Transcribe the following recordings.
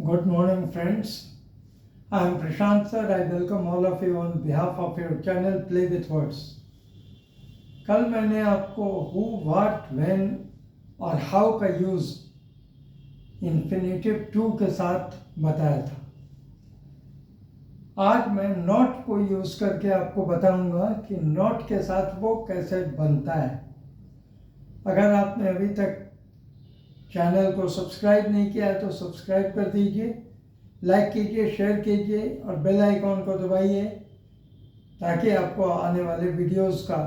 Good morning, friends. I am Prashant sir. I welcome all of you on behalf of your channel Play with Words. कल मैंने आपको who, what, when और how का use infinitive to के साथ बताया था। आज मैं नॉट को यूज़ करके आपको बताऊंगा कि नॉट के साथ वो कैसे बनता है। अगर आपने अभी तक चैनल को सब्सक्राइब नहीं किया है तो सब्सक्राइब कर दीजिए, लाइक कीजिए, शेयर कीजिए और बेल आइकॉन को दबाइए ताकि आपको आने वाले वीडियोस का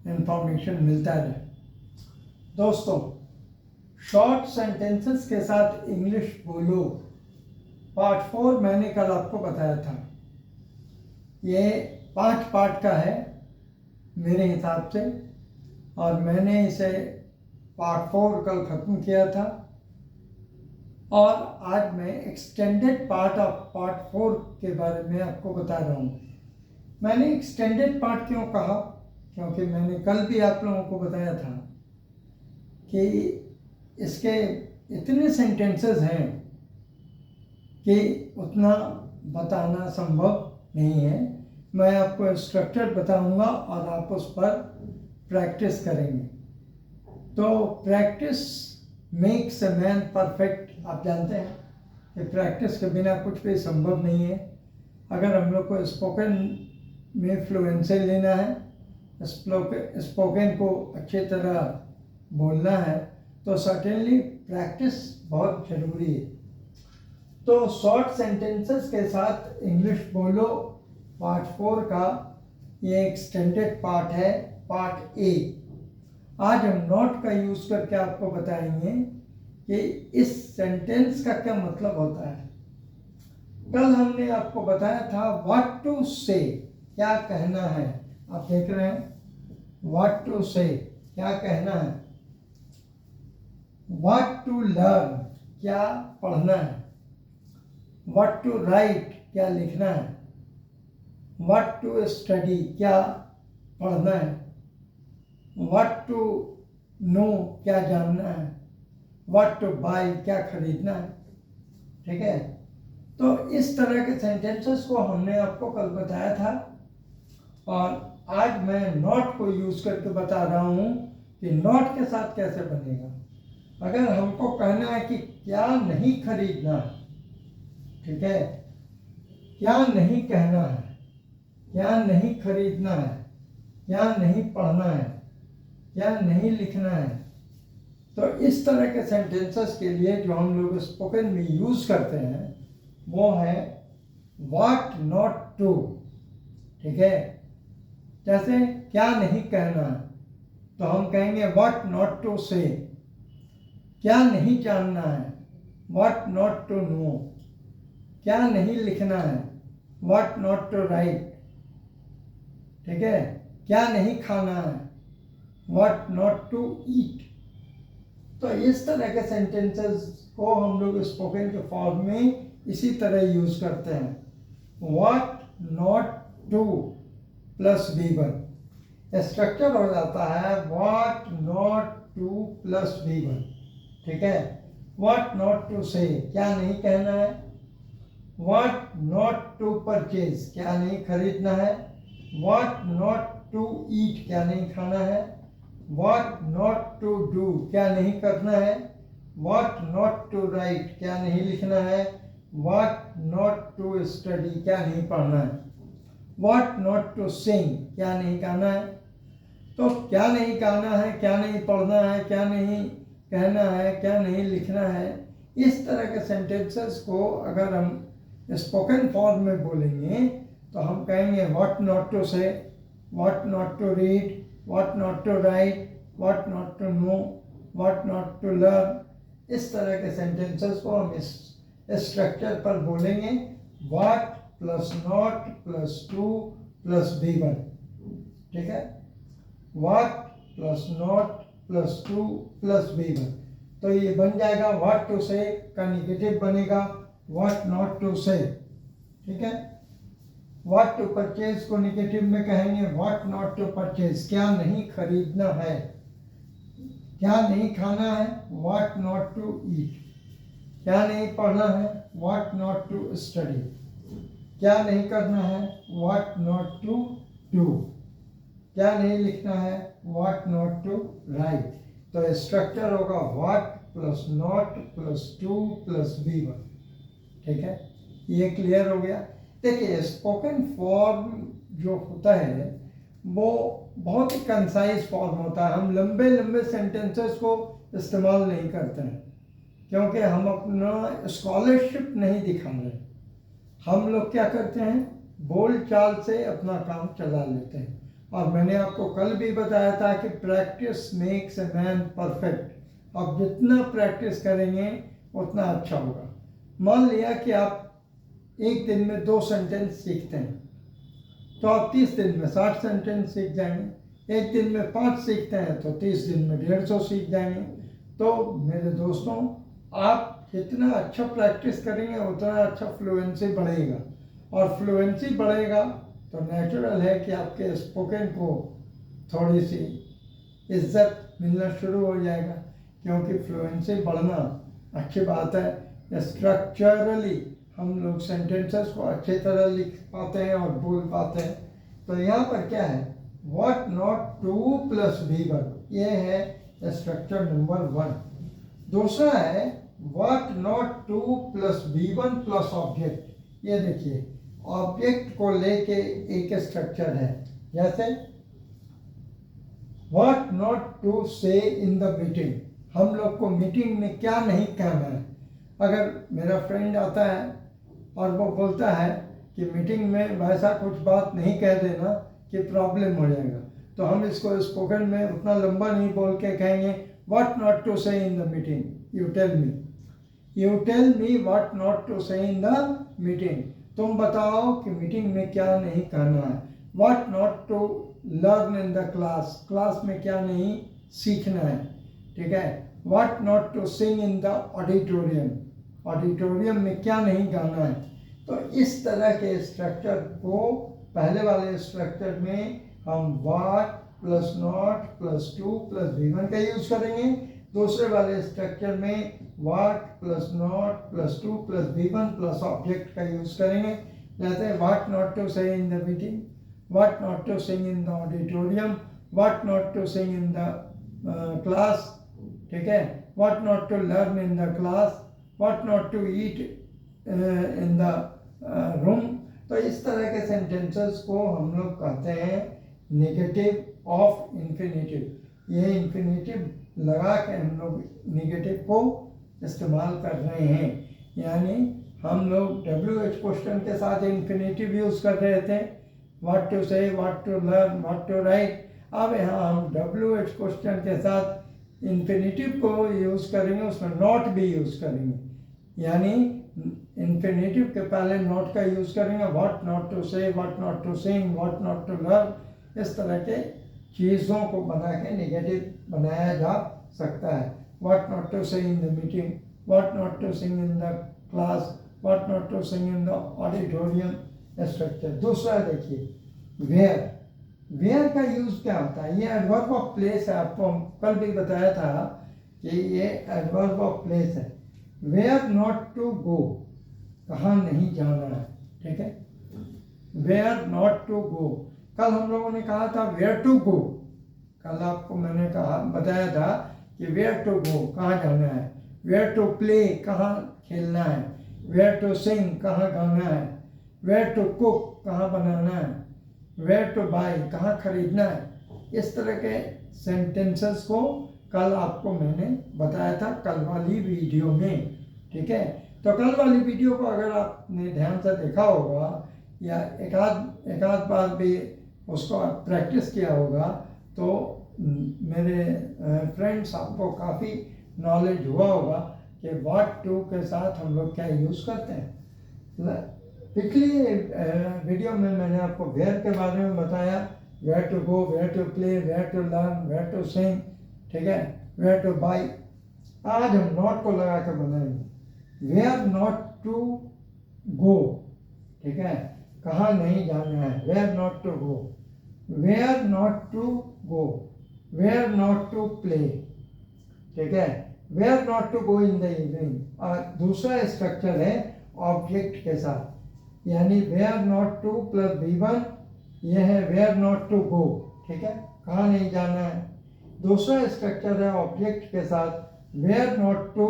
इंफॉर्मेशन मिलता रहे। दोस्तों, शॉर्ट सेंटेंसेस के साथ इंग्लिश बोलो पार्ट 4 मैंने कल आपको बताया था। ये 5 पार्ट का है मेरे हिसाब से और मैंने इसे पार्ट 4 कल ख़त्म किया था और आज मैं एक्सटेंडेड पार्ट ऑफ पार्ट 4 के बारे में आपको बता रहा हूँ। मैंने एक्सटेंडेड पार्ट क्यों कहा? क्योंकि मैंने कल भी आप लोगों को बताया था कि इसके इतने सेंटेंसेस हैं कि उतना बताना संभव नहीं है। मैं आपको स्ट्रक्चर बताऊंगा और आप उस पर प्रैक्टिस करेंगे। तो practice makes a man perfect. आप जानते हैं कि प्रैक्टिस के बिना कुछ भी संभव नहीं है। अगर हम लोग को स्पोकन में फ्लुएंसी लेना है, स्पोकन को अच्छी तरह बोलना है, तो सर्टेनली प्रैक्टिस बहुत ज़रूरी है। तो शॉर्ट सेंटेंसेस के साथ इंग्लिश बोलो पार्ट 4 का ये एक्सटेंडेड पार्ट है, पार्ट ए। आज हम नॉट का यूज़ करके आपको बताएंगे कि इस सेंटेंस का क्या मतलब होता है। कल हमने आपको बताया था व्हाट टू से, क्या कहना है। आप देख रहे हैं व्हाट टू से, क्या कहना है। व्हाट टू लर्न, क्या पढ़ना है। व्हाट टू राइट, क्या लिखना है। व्हाट टू स्टडी, क्या पढ़ना है। व्हाट टू नो, क्या जानना है। व्हाट टू बाय, क्या खरीदना है। ठीक है, तो इस तरह के सेंटेंसेस को हमने आपको कल बताया था और आज मैं नॉट को यूज़ करके बता रहा हूँ कि नॉट के साथ कैसे बनेगा। अगर हमको कहना है कि क्या नहीं खरीदना है, ठीक है, क्या नहीं कहना है, क्या नहीं खरीदना है, क्या नहीं पढ़ना है, क्या नहीं लिखना है, तो इस तरह के सेंटेंसेस के लिए जो हम लोग स्पोकन में यूज़ करते हैं वो है व्हाट नॉट टू। ठीक है, जैसे क्या नहीं कहना है तो हम कहेंगे व्हाट नॉट टू से। क्या नहीं जानना है, व्हाट नॉट टू नो। क्या नहीं लिखना है, व्हाट नॉट टू राइट। ठीक है, क्या नहीं खाना है, व्हाट नॉट टू ईट। तो इस तरह के सेंटेंसेस को हम लोग स्पोकन के फॉर्म में इसी तरह यूज करते हैं। What not to plus V1 structure हो जाता है what not to plus V1। ठीक है, व्हाट नॉट टू से, क्या नहीं कहना है। व्हाट नॉट टू परचेज, क्या नहीं खरीदना है। व्हाट नॉट टू ईट, क्या नहीं खाना है। व्हाट नॉट टू डू, क्या नहीं करना है। व्हाट नॉट टू राइट, क्या नहीं लिखना है। व्हाट नॉट टू स्टडी, क्या नहीं पढ़ना है। व्हाट नॉट टू सिंग, क्या नहीं गाना है। तो क्या नहीं गाना है, क्या नहीं पढ़ना है, क्या नहीं कहना है, क्या नहीं लिखना है, इस तरह के सेंटेंसेस को अगर हम स्पोकन फॉर्म में बोलेंगे तो हम कहेंगे what not to say, what not to read, what not to write, what not to know, what not to learn। इस तरह के सेंटेंसेस को हम इस स्ट्रक्चर पर बोलेंगे what plus not plus to plus V1। ठीक है, what plus not plus to plus V1। तो ये बन जाएगा what to say का निगेटिव बनेगा what not to say। ठीक है, व्हाट टू परचेज को निगेटिव में कहेंगे व्हाट नॉट टू परचेज, क्या नहीं खरीदना है। क्या नहीं खाना है, व्हाट नॉट टू ईट। क्या नहीं पढ़ना है, व्हाट नॉट टू स्टडी। क्या नहीं करना है, व्हाट नॉट टू डू। क्या नहीं लिखना है, व्हाट नॉट टू राइट। तो स्ट्रक्चर होगा what plus not plus to plus V1। ठीक है, ये क्लियर हो गया। देखिए स्पोकन फॉर्म जो होता है वो बहुत ही कंसाइज फॉर्म होता है। हम लंबे लंबे सेंटेंसेस को इस्तेमाल नहीं करते हैं, क्योंकि हम अपना स्कॉलरशिप नहीं दिखा रहे। हम लोग क्या करते हैं, बोल चाल से अपना काम चला लेते हैं। और मैंने आपको कल भी बताया था कि practice makes a man perfect. अब जितना प्रैक्टिस करेंगे उतना अच्छा होगा। मान लिया कि आप एक दिन में 2 सेंटेंस सीखते हैं, तो आप 30 दिन में 60 सेंटेंस सीख जाएंगे। एक दिन में 5 सीखते हैं तो 30 दिन में 150 सीख जाएंगे। तो मेरे दोस्तों, आप जितना अच्छा प्रैक्टिस करेंगे उतना अच्छा फ्लुएंसी बढ़ेगा, और फ्लुएंसी बढ़ेगा तो नेचुरल है कि आपके स्पोकन को थोड़ी सी इज्जत मिलना शुरू हो जाएगा, क्योंकि फ्लुएंसी बढ़ना अच्छी बात है। स्ट्रक्चरली हम लोग सेंटेंसेस को अच्छी तरह लिख पाते हैं और बोल पाते हैं। तो यहाँ पर क्या है, what not to plus V1, ये है स्ट्रक्चर नंबर 1। दूसरा है what not to plus V1 plus object. ये देखिए ऑब्जेक्ट को लेके एक स्ट्रक्चर है, जैसे what not to say in the meeting. हम लोग को मीटिंग में क्या नहीं कहना है। अगर मेरा फ्रेंड आता है और वो बोलता है कि मीटिंग में वैसा कुछ बात नहीं कह देना कि प्रॉब्लम हो जाएगा, तो हम इसको स्पोकन में उतना लंबा नहीं बोल के कहेंगे what not to say in the meeting, you tell me what not to say in the meeting. तुम बताओ कि मीटिंग में क्या नहीं कहना है। What not to learn in the class, class में क्या नहीं सीखना है। ठीक है, what not to sing in the auditorium, auditorium में क्या नहीं गाना है। तो इस तरह के स्ट्रक्चर को पहले वाले स्ट्रक्चर में हम what plus not plus to plus V1 का यूज करेंगे। दूसरे वाले स्ट्रक्चर में what plus not plus to plus V1 plus object का यूज करेंगे। जैसे what not to say in the meeting, what not to sing in the auditorium, what not to sing in the class. ठीक है, what not to learn in the class, what not to eat in the room. तो इस तरह के sentences को हम लोग कहते हैं नेगेटिव ऑफ इन्फिनेटिव। ये इन्फिनेटिव लगा के हम लोग नेगेटिव को इस्तेमाल कर रहे हैं। यानी हम लोग WH क्वेश्चन के साथ इन्फिनेटिव यूज़ कर रहे थे, what to say, what to learn, what to write. अब यहाँ हम WH क्वेश्चन के साथ इन्फिनेटिव को यूज़ करेंगे, उसमें नॉट भी यूज़ करेंगे। यानी इन्फिनेटिव के पहले नॉट का यूज़ करेंगे, what not to say, what not to sing, what not to learn. इस तरह के चीज़ों को बना के नेगेटिव बनाया जा सकता है। What not to say in the meeting, what not to sing in the class, what not to sing in the auditorium structure. दूसरा देखिए वेयर, वेयर का यूज़ क्या होता है। ये एडवर्ब ऑफ प्लेस है, आपको कल भी बताया था कि ये एडवर्ब ऑफ प्लेस है। वेयर नॉट टू गो, कहाँ नहीं जाना है। ठीक है, वेयर नॉट टू गो। कल हम लोगों ने कहा था वेयर टू गो। कल आपको मैंने कहा बताया था कि वेयर टू गो, कहाँ जाना है। वेयर टू प्ले, कहाँ खेलना है। वेयर टू सिंग, कहाँ गाना है। वेयर टू कुक, कहाँ बनाना है। वेयर टू बाय, कहाँ खरीदना है। इस तरह के सेंटेंसेस को कल आपको मैंने बताया था कल वाली वीडियो में। ठीक है, तो कल वाली वीडियो को अगर आपने ध्यान से देखा होगा या एक आध बार भी उसको प्रैक्टिस किया होगा तो मेरे फ्रेंड्स आपको काफ़ी नॉलेज हुआ होगा कि व्हाट टू के साथ हम लोग क्या यूज़ करते हैं। पिछली वीडियो में मैंने आपको वेयर के बारे में बताया, where to go, where to play, where to learn, where to sing. ठीक है, वेयर टू बाई। आज हम नॉट को लगा कर बनाएंगे, वेयर नॉट टू गो। ठीक है, कहाँ नहीं जाना है, where not to go, where not to go, where not to play. ठीक है, where not to go in the evening. और दूसरा स्ट्रक्चर है ऑब्जेक्ट के साथ, यानी where not to plus V1, यह है वेयर नॉट टू गो, ठीक है, कहाँ नहीं जाना है। दूसरा स्ट्रक्चर है ऑब्जेक्ट के साथ where not to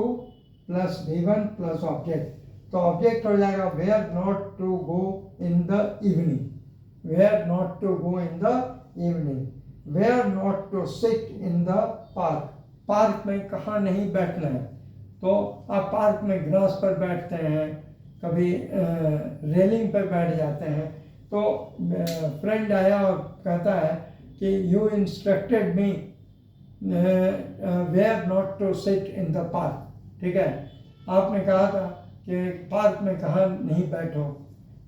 plus V1 plus object, तो ऑब्जेक्ट हो जाएगा where not to go in the evening, where not to go in the evening, where not to sit in the park, park में कहाँ नहीं बैठना है। तो आप पार्क में ग्रास पर बैठते हैं, कभी रेलिंग पर बैठ जाते हैं, तो फ्रेंड आया और कहता है कि you instructed me where not to sit in the park, ठीक है, आपने कहा था कि पार्क में कहाँ नहीं बैठो,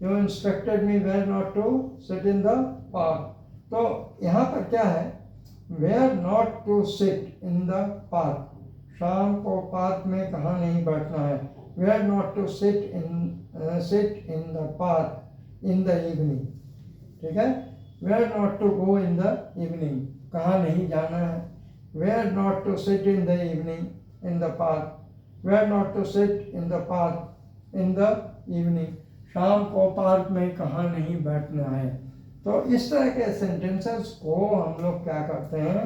you instructed me where not to sit in the park. तो यहाँ पर क्या है, where not to sit in the park, शाम को पार्क में कहाँ नहीं बैठना है, where not to sit in the park in the evening, ठीक है, where not to go in the evening, कहाँ नहीं जाना है, where not to sit in the evening in the park, where not to sit in the park in the evening, शाम को park में कहाँ नहीं बैठना है। तो इस तरह के सेंटेंसेस को हम लोग क्या करते हैं,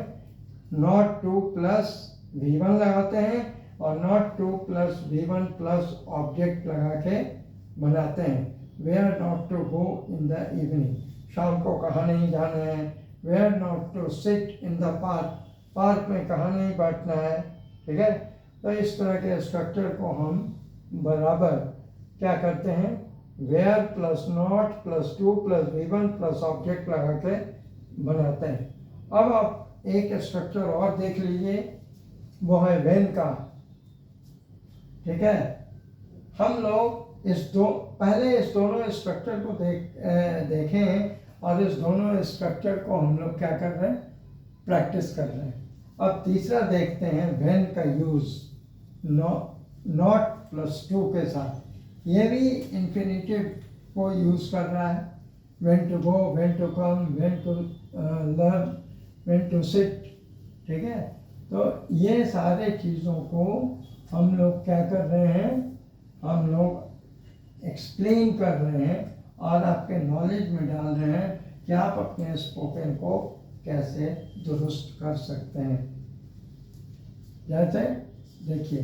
नॉट टू प्लस V1 लगाते हैं और not to plus V1 plus object लगा के बनाते हैं। Where not to go in the evening, शाम को कहाँ नहीं जाना है, where not to sit in the park, park में कहाँ नहीं बैठना है, ठीक है। तो इस तरह के स्ट्रक्चर को हम बराबर क्या करते हैं, where plus not plus to plus V1 plus object लगा के बनाते हैं। अब आप एक स्ट्रक्चर और देख लीजिए, वो है व्हेन का, ठीक है। हम लोग पहले इस दोनों स्ट्रक्चर को देखें और इस दोनों स्ट्रक्चर को हम लोग क्या कर रहे हैं, प्रैक्टिस कर रहे हैं। अब तीसरा देखते हैं व्हेन का यूज़ नॉट प्लस टू के साथ, ये भी इन्फिनिटिव को यूज़ कर रहा है, when to go, when to come, when to learn, when to sit, ठीक है। तो ये सारे चीज़ों को हम लोग क्या कर रहे हैं, हम लोग एक्सप्लेन कर रहे हैं और आपके नॉलेज में डाल रहे हैं कि आप अपने स्पोकन को कैसे दुरुस्त कर सकते हैं। जैसे देखिए,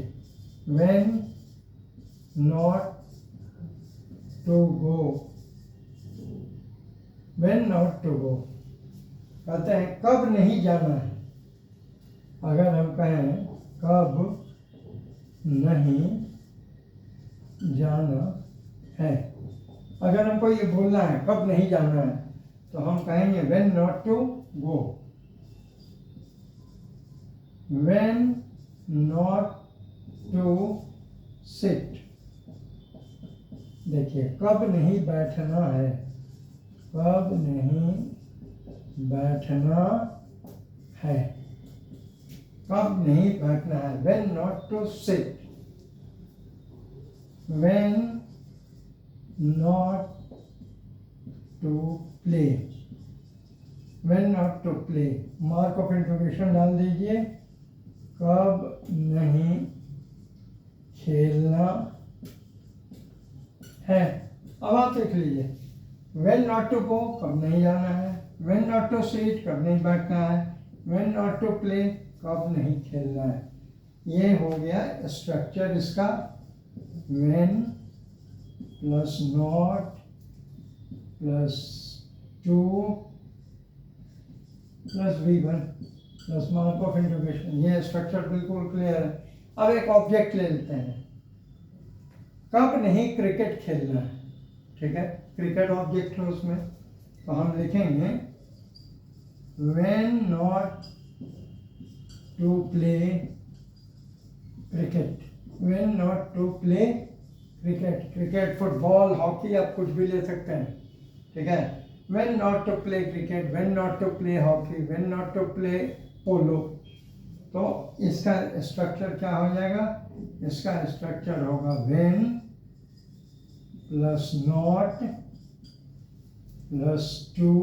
when not to go, when not to go कहते हैं कब नहीं जाना है। अगर हम कहें कब नहीं जाना है, अगर हमको ये बोलना है कब नहीं जाना है, तो हम कहेंगे when not to go, when not to sit. देखिए, कब नहीं बैठना है, कब नहीं बैठना है, कब नहीं बैठना है, when not to sit, when not to play, when not to play. Mark of interrogation डाल दीजिए, कब नहीं खेलना है। अब आप देख लीजिए, व्हेन नॉट टू गो कब नहीं जाना है, व्हेन नॉट टू सीट कब नहीं बैठना है, व्हेन नॉट टू प्ले कब नहीं खेलना है। ये हो गया स्ट्रक्चर इसका, when plus not plus to plus V1 plus mark of interrogation. ये स्ट्रक्चर बिल्कुल क्लियर है। अब एक ऑब्जेक्ट ले लेते हैं, कब नहीं क्रिकेट खेलना है, ठीक है, क्रिकेट ऑब्जेक्ट है उसमें, तो हम लिखेंगे when not to play cricket, when not to play cricket, cricket football hockey आप कुछ भी ले सकते हैं, ठीक है। When not to play cricket, when not to play hockey, when not to play polo. तो इसका स्ट्रक्चर क्या हो जाएगा, इसका स्ट्रक्चर होगा when plus not plus to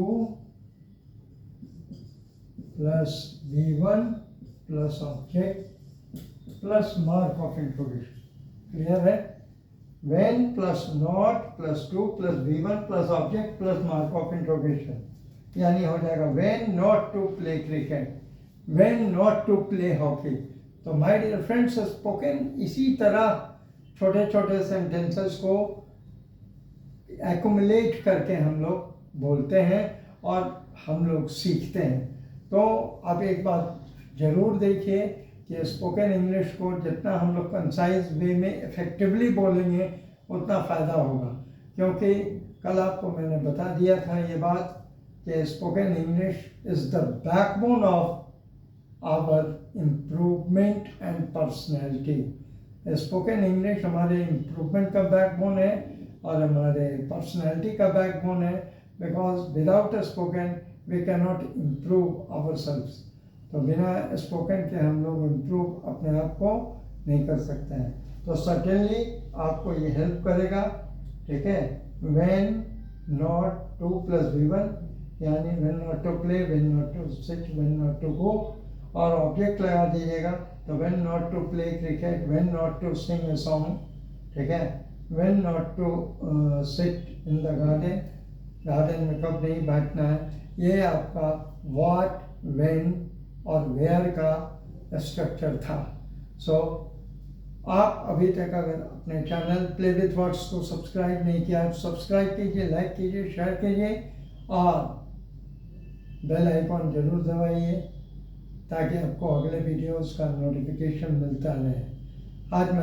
plus V1 plus object plus mark of interrogation, clear है? when plus not plus to plus V1 plus object plus mark of interrogation, यानी हो जाएगा when not to play cricket, when not to play hockey। तो my dear friends, spoken इसी तरह छोटे छोटे sentences को एक्युमुलेट करके हम लोग बोलते हैं और हम लोग सीखते हैं। तो अब एक बात ज़रूर देखिए कि स्पोकन इंग्लिश को जितना हम लोग कंसाइज वे में इफ़ेक्टिवली बोलेंगे उतना फ़ायदा होगा, क्योंकि कल आपको मैंने बता दिया था ये बात कि spoken English is the backbone of our improvement and personality. Spoken English हमारे इम्प्रूवमेंट का बैकबोन है और हमारे पर्सनैलिटी का बैकबोन है, because without a spoken we can not improve ourselves. तो बिना स्पोकन के हम लोग इम्प्रूव अपने आप को नहीं कर सकते हैं। तो सर्टेनली आपको ये हेल्प करेगा, ठीक है? When not to plus V1, यानी when not to play, when not to sit, when not to go, और ऑब्जेक्ट लगा दीजिएगा। तो when not to play cricket, when not to sing a song, ठीक है? When not to sit in the garden, garden में कब नहीं बैठना है। ये आपका व्हाट, व्हेन और वेयर का स्ट्रक्चर था। सो आप अभी तक अगर अपने चैनल प्ले विद वर्ड्स को सब्सक्राइब नहीं किया तो सब्सक्राइब कीजिए, लाइक कीजिए, शेयर कीजिए और बेल आइकॉन जरूर दबाइए ताकि आपको अगले वीडियोस का नोटिफिकेशन मिलता रहे। आज मैं